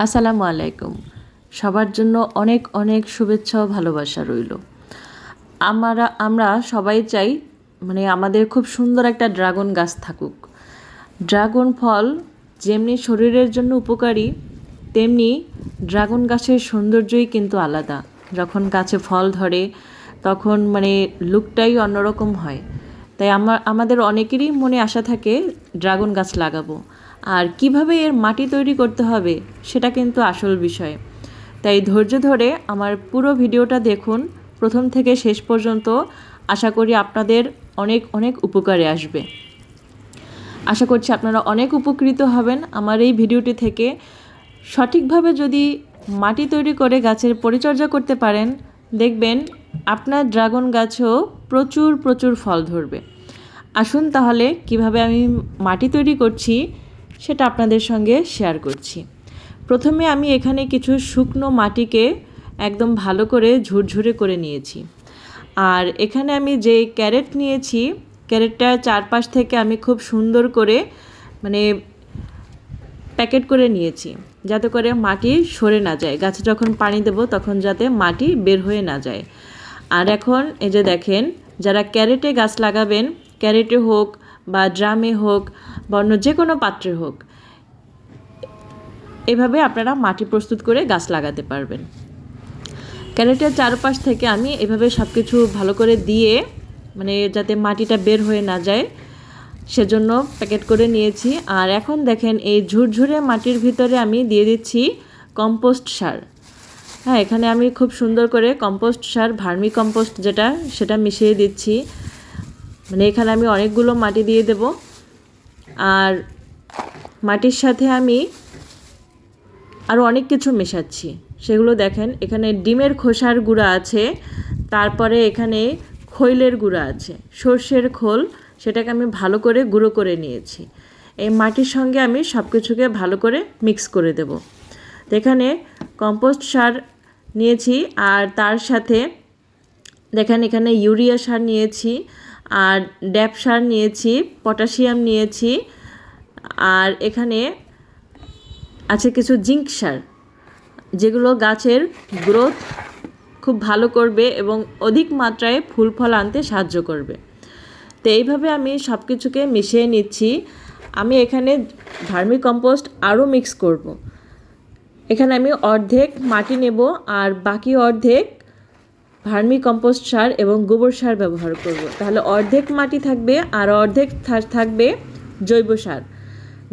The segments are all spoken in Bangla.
আসসালামু আলাইকুম। সবার জন্য অনেক অনেক শুভেচ্ছা ও ভালোবাসা রইল। আমরা সবাই চাই আমাদের খুব সুন্দর একটা ড্রাগন গাছ থাকুক। ড্রাগন ফল যেমনি শরীরের জন্য উপকারী, তেমনি ড্রাগন গাছের সৌন্দর্যই কিন্তু আলাদা। যখন গাছে ফল ধরে তখন লুকটাই অন্যরকম হয়। তাই আমাদের অনেকেরই মনে আশা থাকে ড্রাগন গাছ লাগাবো। আর কিভাবে এর মাটি তৈরি করতে হবে সেটা কিন্তু আসল বিষয়। তাই ধৈর্য ধরে আমার পুরো ভিডিওটা দেখুন প্রথম থেকে শেষ পর্যন্ত। আশা করি আপনাদের অনেক অনেক উপকারে আসবে। আশা করছি আপনারা অনেক উপকৃত হবেন আমার এই ভিডিওটি থেকে। সঠিকভাবে যদি মাটি তৈরি করে গাছের পরিচর্যা করতে পারেন, দেখবেন আপনার ড্রাগন গাছেও প্রচুর প্রচুর ফল ধরবে। আসুন তাহলে কিভাবে আমি মাটি তৈরি করছি সেটা আপনাদের সঙ্গে শেয়ার করছি। প্রথমে আমি এখানে কিছু শুকনো মাটিকে একদম ভালো করে ঝুরঝুরে করে নিয়েছি। আর এখানে আমি যে ক্যারেট নিয়েছি, ক্যারেটটার চারপাশ থেকে আমি খুব সুন্দর করে প্যাকেট করে নিয়েছি, যাতে করে মাটি সরে না যায়। গাছে যখন পানি দেব তখন যাতে মাটি বের হয়ে না যায়। আর এখন এই যে দেখেন, যারা ক্যারেটে গাছ লাগাবেন, ক্যারেটে হোক বা ড্রামে হোক বা অন্য যে কোনো পাত্রে হোক, এভাবে আপনারা মাটি প্রস্তুত করে গাছ লাগাতে পারবেন। ক্যারেটের চারপাশ থেকে আমি এভাবে সব কিছু ভালো করে দিয়ে যাতে মাটিটা বের হয়ে না যায় সেজন্য প্যাকেট করে নিয়েছি। আর এখন দেখেন এই ঝুরঝুরে মাটির ভিতরে আমি দিয়ে দিচ্ছি কম্পোস্ট সার। হ্যাঁ, এখানে আমি খুব সুন্দর করে কম্পোস্ট সার, ভার্মি কম্পোস্ট যেটা, সেটা মিশিয়ে দিচ্ছি। এখানে আমি অনেকগুলো মাটি দিয়ে দেব। আর মাটির সাথে আমি আরও অনেক কিছু মেশাচ্ছি, সেগুলো দেখেন। এখানে ডিমের খোসার গুঁড়া আছে, তারপরে এখানে খৈলের গুঁড়া আছে, সর্ষের খোল, সেটাকে আমি ভালো করে গুঁড়ো করে নিয়েছি। এই মাটির সঙ্গে আমি সব কিছুকে ভালো করে মিক্স করে দেব। তো এখানে কম্পোস্ট সার নিয়েছি, আর তার সাথে দেখেন এখানে ইউরিয়া সার নিয়েছি, আর ড্যাপ সার নিয়েছি, পটাশিয়াম নিয়েছি, আর এখানে আছে কিছু জিঙ্ক সার, যেগুলো গাছের গ্রোথ খুব ভালো করবে এবং অধিক মাত্রায় ফুল ফল আনতে সাহায্য করবে। তো এইভাবে আমি সব কিছুকে মিশিয়ে নিচ্ছি। আমি এখানে ভার্মি কম্পোস্ট আরও মিক্স করব। এখানে আমি অর্ধেক মাটি নেব আর বাকি অর্ধেক ভার্মি কম্পোস্ট সার এবং গোবর সার ব্যবহার করব। তাহলে অর্ধেক মাটি থাকবে আর অর্ধেক থাকবে জৈব সার,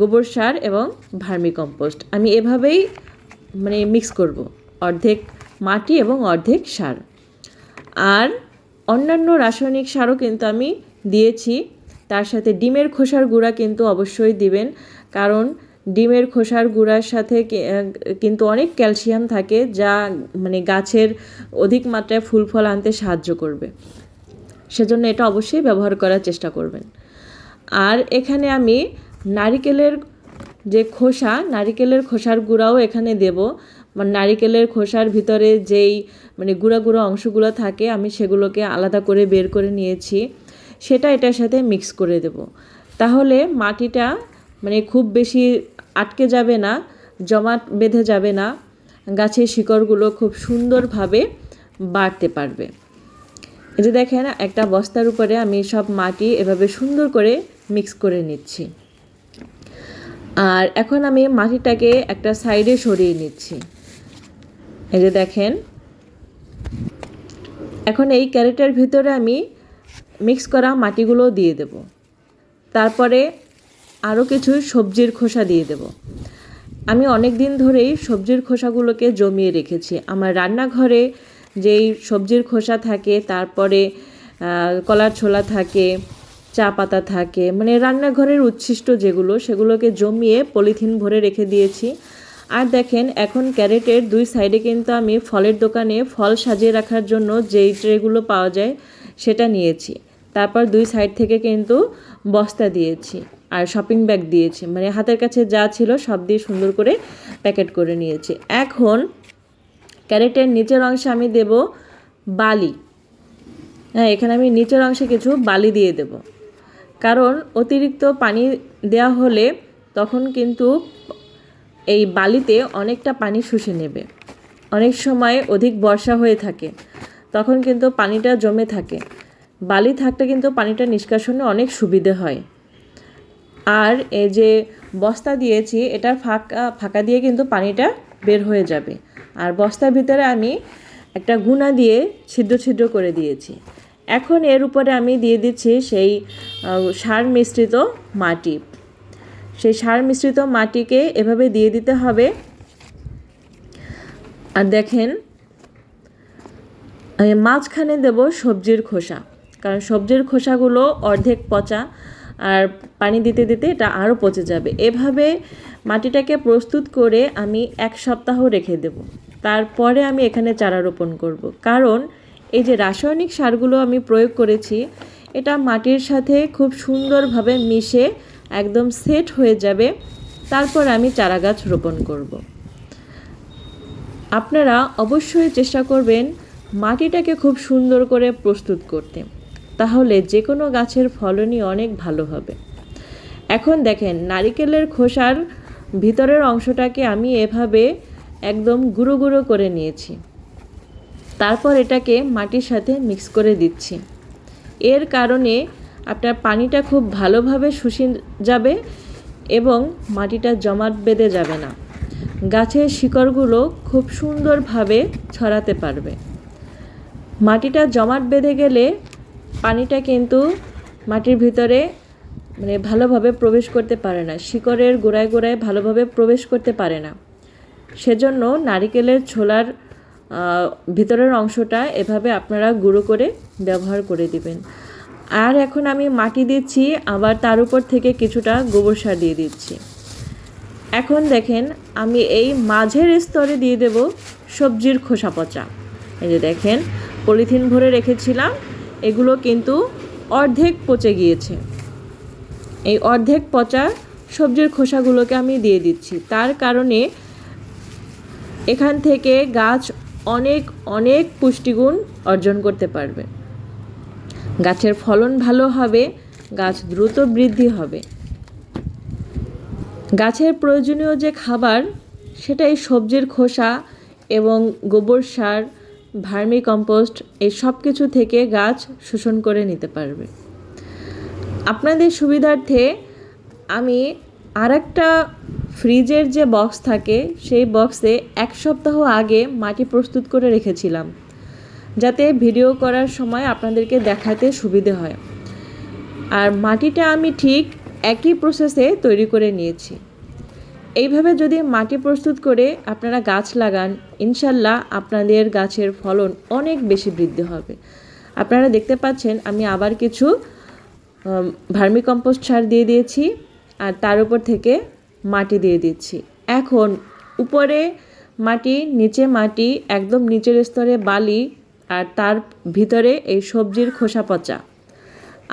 গোবর সার এবং ভার্মি কম্পোস্ট। আমি এভাবেই মিক্স করব, অর্ধেক মাটি এবং অর্ধেক সার। আর অন্যান্য রাসায়নিক সারও কিন্তু আমি দিয়েছি। তার সাথে ডিমের খোসার গুঁড়া কিন্তু অবশ্যই দিবেন, কারণ ডিমের খোসার গুঁড়ার সাথে কিন্তু অনেক ক্যালসিয়াম থাকে, যা গাছের অধিক মাত্রায় ফুল ফল আনতে সাহায্য করবে। সেজন্য এটা অবশ্যই ব্যবহার করার চেষ্টা করবেন। আর এখানে আমি নারিকেলের যে খোসা, নারিকেলের খোসার গুঁড়াও এখানে দেব। নারিকেলের খোসার ভিতরে যেই গুঁড়া গুঁড়া অংশগুলো থাকে, আমি সেগুলোকে আলাদা করে বের করে নিয়েছি, সেটা এটার সাথে মিক্স করে দেব। তাহলে মাটিটা খুব বেশি আটকে যাবে না, জমাট বেঁধে যাবে না, গাছের শিকড়গুলো খুব সুন্দরভাবে বাড়তে পারবে। এই যে দেখেন, একটা বস্তার উপরে আমি সব মাটি এভাবে সুন্দর করে মিক্স করে নিচ্ছি। আর এখন আমি মাটিটাকে একটা সাইডে সরিয়ে নিচ্ছি। এই যে দেখেন, এখন এই ক্যারেটের ভিতরে আমি মিক্স করা মাটিগুলো দিয়ে দেব। তারপরে আরও কিছু সবজির খোসা দিয়ে দেব। আমি অনেক দিন ধরেই সবজির খোসাগুলোকে জমিয়ে রেখেছি। আমার রান্নাঘরে যেই সবজির খোসা থাকে, তারপরে কলার ছোলা থাকে, চা পাতা থাকে, রান্নাঘরের উচ্ছিষ্ট যেগুলো, সেগুলোকে জমিয়ে পলিথিন ভরে রেখে দিয়েছি। আর দেখেন, এখন ক্যারেটের দুই সাইডে কিন্তু আমি ফলের দোকানে ফল সাজিয়ে রাখার জন্য যেই ট্রেগুলো পাওয়া যায় সেটা নিয়েছি। তারপর দুই সাইড থেকে কিন্তু বস্তা দিয়েছি আর শপিং ব্যাগ দিয়েছি, হাতের কাছে যা ছিল সব দিয়ে সুন্দর করে প্যাকেট করে নিয়েছি। এখন ক্যারেটের নিচের অংশে আমি দেব বালি। হ্যাঁ, এখানে আমি নিচের অংশে কিছু বালি দিয়ে দেব, কারণ অতিরিক্ত পানি দেওয়া হলে তখন কিন্তু এই বালিতে অনেকটা পানি শুষে নেবে। অনেক সময় অধিক বর্ষা হয়ে থাকে, তখন কিন্তু পানিটা জমে থাকে। বালি থাকলে কিন্তু পানিটা নিষ্কাশনে অনেক সুবিধে হয়। আর এই যে বস্তা দিয়েছি, এটার ফাঁকা দিয়ে কিন্তু পানিটা বের হয়ে যাবে। আর বস্তার ভিতরে আমি একটা গুনা দিয়ে ছিদ্র ছিদ্র করে দিয়েছি। এখন এর উপরে আমি দিয়ে দিচ্ছি সেই সার মিশ্রিত মাটি। সেই সার মিশ্রিত মাটিকে এভাবে দিয়ে দিতে হবে। আর দেখেন, মাঝখানে দেব সবজির খোসা, কারণ সবজির খোসাগুলো অর্ধেক পচা, আর পানি দিতে দিতে এটা আরও পচে যাবে। এভাবে মাটিটাকে প্রস্তুত করে আমি 1 সপ্তাহ রেখে দেব। তারপরে আমি এখানে চারা রোপণ করব। কারণ এই যে রাসায়নিক সারগুলো আমি প্রয়োগ করেছি, এটা মাটির সাথে খুব সুন্দরভাবে মিশে একদম সেট হয়ে যাবে। তারপর আমি চারা গাছ রোপণ করব। আপনারা অবশ্যই চেষ্টা করবেন মাটিটাকে খুব সুন্দর করে প্রস্তুত করতে, তাহলে যে কোনো গাছের ফলনই অনেক ভালো হবে। এখন দেখেন, নারিকেলের খোসার ভিতরের অংশটাকে আমি এভাবে একদম গুঁড়ো গুঁড়ো করে নিয়েছি। তারপর এটাকে মাটির সাথে মিক্স করে দিচ্ছি। এর কারণে আপনার পানিটা খুব ভালোভাবে শুষে যাবে এবং মাটিটা জমাট বেঁধে যাবে না। গাছের শিকড়গুলো খুব সুন্দরভাবে ছড়াতে পারবে। মাটিটা জমাট বেঁধে গেলে পানিটা কিন্তু মাটির ভিতরে ভালোভাবে প্রবেশ করতে পারে না, শিকড়ের গোড়ায় গোড়ায় ভালোভাবে প্রবেশ করতে পারে না। সেজন্য নারিকেলের ছোলার ভিতরের অংশটা এভাবে আপনারা গুঁড়ো করে ব্যবহার করে দিবেন। আর এখন আমি মাটি দিচ্ছি, আবার তার উপর থেকে কিছুটা গোবর সার দিয়ে দিচ্ছি। এখন দেখেন, আমি এই মাঝের স্তরে দিয়ে দেব সবজির খোসা পচা। এই যে দেখেন, পলিথিন ভরে রেখেছিলাম, এগুলো কিন্তু অর্ধেক পচে গিয়েছে। এই অর্ধেক পচা সবজির খোসাগুলোকে আমি দিয়ে দিচ্ছি। তার কারণে এখান থেকে গাছ অনেক অনেক পুষ্টিগুণ অর্জন করতে পারবে। গাছের ফলন ভালো হবে, গাছ দ্রুত বৃদ্ধি হবে। গাছের প্রয়োজনীয় যে খাবার, সেটা এই সবজির খোসা এবং গোবর সার, ভার্মি কম্পোস্ট, এই সব কিছু থেকে গাছ শোষণ করে নিতে পারবে। আপনাদের সুবিধার্থে আমি আরেকটা ফ্রিজের যে বক্স থাকে, সেই বক্সে 1 সপ্তাহ আগে মাটি প্রস্তুত করে রেখেছিলাম, যাতে ভিডিও করার সময় আপনাদেরকে দেখাতে সুবিধে হয়। আর মাটিটা আমি ঠিক একই প্রসেসে তৈরি করে নিয়েছি। এইভাবে যদি মাটি প্রস্তুত করে আপনারা গাছ লাগান, ইনশাল্লাহ আপনাদের গাছের ফলন অনেক বেশি বৃদ্ধি হবে। আপনারা দেখতে পাচ্ছেন, আমি আবার কিছু ভার্মি কম্পোস্ট সার দিয়ে দিয়েছি, আর তার উপর থেকে মাটি দিয়ে দিচ্ছি। এখন উপরে মাটি, নিচে মাটি, একদম নিচের স্তরে বালি, আর তার ভিতরে এই সবজির খোসা পচা,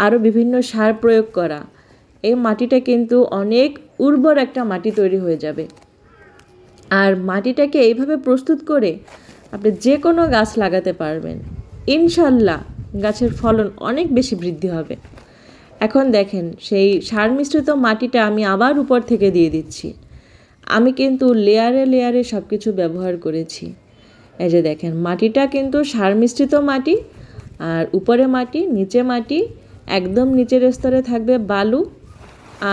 আরও বিভিন্ন সার প্রয়োগ করা। এই মাটিটা কিন্তু অনেক উর্বর একটা মাটি তৈরি হয়ে যাবে। আর মাটিটাকে এইভাবে প্রস্তুত করে আপনি যে কোনো গাছ লাগাতে পারবেন, ইনশাল্লাহ গাছের ফলন অনেক বেশি বৃদ্ধি হবে। এখন দেখেন, সেই সার মিশ্রিত মাটিটা আমি আবার উপর থেকে দিয়ে দিচ্ছি। আমি কিন্তু লেয়ারে লেয়ারে সব কিছু ব্যবহার করেছি। এই যে দেখেন, মাটিটা কিন্তু সার মিশ্রিত মাটি, আর উপরে মাটি, নিচে মাটি, একদম নিচের স্তরে থাকবে বালু,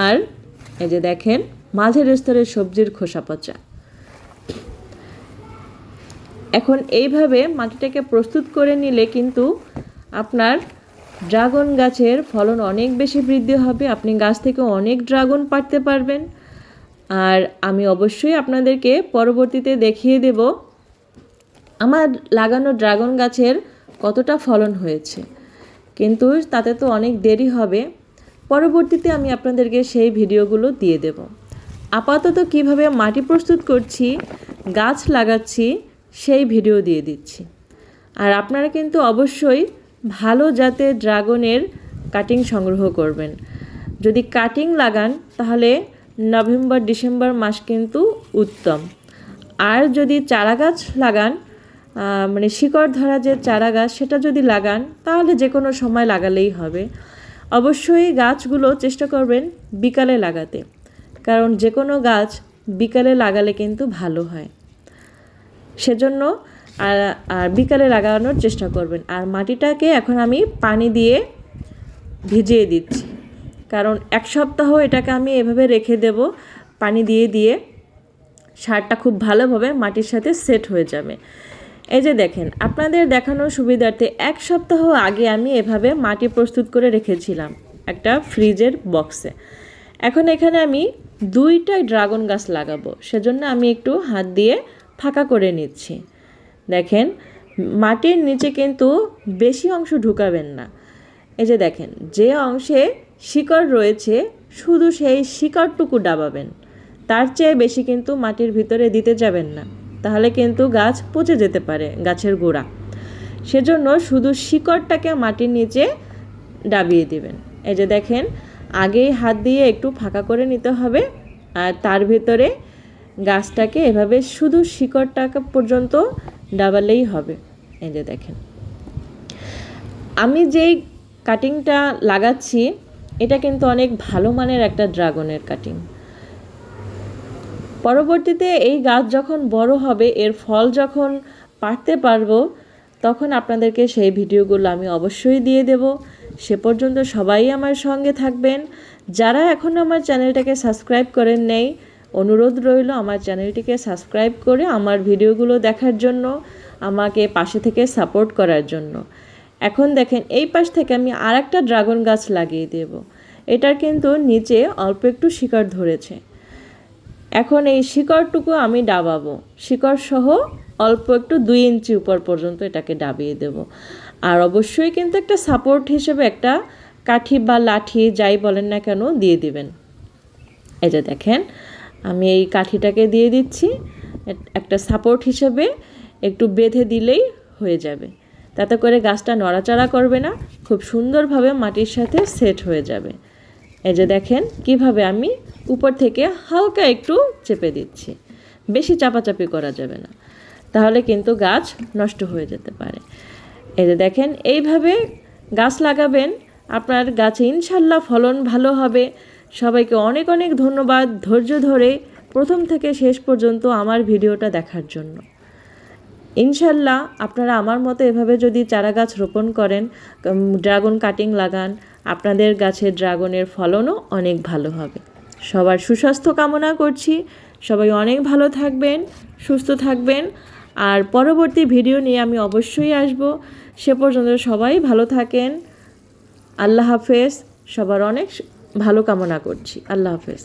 আর এই যে দেখেন মাঝের স্তরে সবজির খোসা পচা। এখন এইভাবে মাটিটাকে প্রস্তুত করে নিলে কিন্তু আপনার ড্রাগন গাছের ফলন অনেক বেশি বৃদ্ধি হবে। আপনি গাছ থেকে অনেক ড্রাগন পাড়তে পারবেন। আর আমি অবশ্যই আপনাদেরকে পরবর্তীতে দেখিয়ে দেব আমার লাগানো ড্রাগন গাছের কতটা ফলন হয়েছে। কিন্তু তাতে তো অনেক দেরি হবে, পরবর্তীতে আমি আপনাদেরকে সেই ভিডিওগুলো দিয়ে দেব। আপাতত কিভাবে মাটি প্রস্তুত করছি, গাছ লাগাচ্ছি, সেই ভিডিও দিয়ে দিচ্ছি। আর আপনারা কিন্তু অবশ্যই ভালো জাতের ড্রাগনের কাটিং সংগ্রহ করবেন। যদি কাটিং লাগান তাহলে নভেম্বর ডিসেম্বর মাস কিন্তু উত্তম। আর যদি চারা গাছ লাগান, শিকড় ধরা যে চারা গাছ, সেটা যদি লাগান তাহলে যে কোনো সময় লাগালেই হবে। অবশ্যই গাছগুলো চেষ্টা করবেন বিকালে লাগাতে, কারণ যে কোনো গাছ বিকালে লাগালে কিন্তু ভালো হয়। সেজন্য আর বিকালে লাগানোর চেষ্টা করবেন। আর মাটিটাকে এখন আমি পানি দিয়ে ভিজিয়ে দিচ্ছি, কারণ 1 সপ্তাহ এটাকে আমি এভাবে রেখে দেব। পানি দিয়ে দিয়ে সারটা খুব ভালোভাবে মাটির সাথে সেট হয়ে যাবে। এই যে দেখেন, আপনাদের দেখানোর সুবিধার্থে 1 সপ্তাহ আগে আমি এভাবে মাটি প্রস্তুত করে রেখেছিলাম একটা ফ্রিজের বক্সে। এখন এখানে আমি 2টা ড্রাগন গাছ লাগাবো, সেজন্য আমি একটু হাত দিয়ে ফাঁকা করে নিচ্ছি। দেখেন, মাটির নিচে কিন্তু বেশি অংশ ঢুকাবেন না। এই যে দেখেন, যে অংশে শিকড় রয়েছে শুধু সেই শিকড়টুকু ডাবাবেন, তার চেয়ে বেশি কিন্তু মাটির ভিতরে দিতে যাবেন না, তাহলে কিন্তু গাছ পচে যেতে পারে, গাছের গোড়া। সেজন্য শুধু শিকড়টাকে মাটির নিচে ডাবিয়ে দিবেন। এই যে দেখেন, আগেই হাত দিয়ে একটু ফাঁকা করে নিতে হবে, আর তার ভিতরে গাছটাকে এভাবে শুধু শিকড়টাকে পর্যন্ত ডাবালেই হবে। এই যে দেখেন, আমি যেই কাটিংটা লাগাচ্ছি এটা কিন্তু অনেক ভালো মানের একটা ড্রাগনের কাটিং। পরবর্তীতে এই গাছ যখন বড় হবে, এর ফল যখন পাড়তে পারবো, তখন আপনাদেরকে সেই ভিডিওগুলো আমি অবশ্যই দিয়ে দেব। সে পর্যন্ত সবাই আমার সঙ্গে থাকবেন। যারা এখনও আমার চ্যানেলটাকে সাবস্ক্রাইব করেন নাই, অনুরোধ রইল আমার চ্যানেলটিকে সাবস্ক্রাইব করে আমার ভিডিওগুলো দেখার জন্য, আমাকে পাশে থেকে সাপোর্ট করার জন্য। এখন দেখেন, এই পাশ থেকে আমি আরেকটা ড্রাগন গাছ লাগিয়ে দেব। এটার কিন্তু নিচে অল্প একটু শিকড় ধরেছে। এখন এই শিকড়টুকু আমি ডাবাবো, শিকড় সহ অল্প একটু 2 ইঞ্চি উপর পর্যন্ত এটাকে ডাবিয়ে দেব। আর অবশ্যই কিন্তু একটা সাপোর্ট হিসেবে একটা কাঠি বা লাঠি যাই বলেন না কেন দিয়ে দিবেন। এই যে দেখেন, আমি এই কাঠিটাকে দিয়ে দিচ্ছি একটা সাপোর্ট হিসেবে, একটু বেঁধে দিলেই হয়ে যাবে। তাতে করে গাছটা নড়াচড়া করবে না, খুব সুন্দরভাবে মাটির সাথে সেট হয়ে যাবে। এই যে দেখেন কিভাবে আমি উপর থেকে হালকা একটু চেপে দিচ্ছি, বেশি চাপাচাপি করা যাবে না, তাহলে কিন্তু গাছ নষ্ট হয়ে যেতে পারে। এই যে দেখেন, এইভাবে গাছ লাগাবেন, আপনার গাছে ইনশাল্লাহ ফলন ভালো হবে। সবাইকে অনেক অনেক ধন্যবাদ ধৈর্য ধরে প্রথম থেকে শেষ পর্যন্ত আমার ভিডিওটা দেখার জন্য। ইনশাল্লাহ আপনারা আমার মতো এভাবে যদি চারা গাছ রোপণ করেন, ড্রাগন কাটিং লাগান, আপনাদের গাছের ড্রাগনের ফলনও অনেক ভালো হবে। সবার সুস্বাস্থ্য কামনা করছি। সবাই অনেক ভালো থাকবেন, সুস্থ থাকবেন। আর পরবর্তী ভিডিও নিয়ে আমি অবশ্যই আসব। সে পর্যন্ত সবাই ভালো থাকেন। আল্লাহ হাফেজ। সবার অনেক ভালো কামনা করছি। আল্লাহ হাফেজ।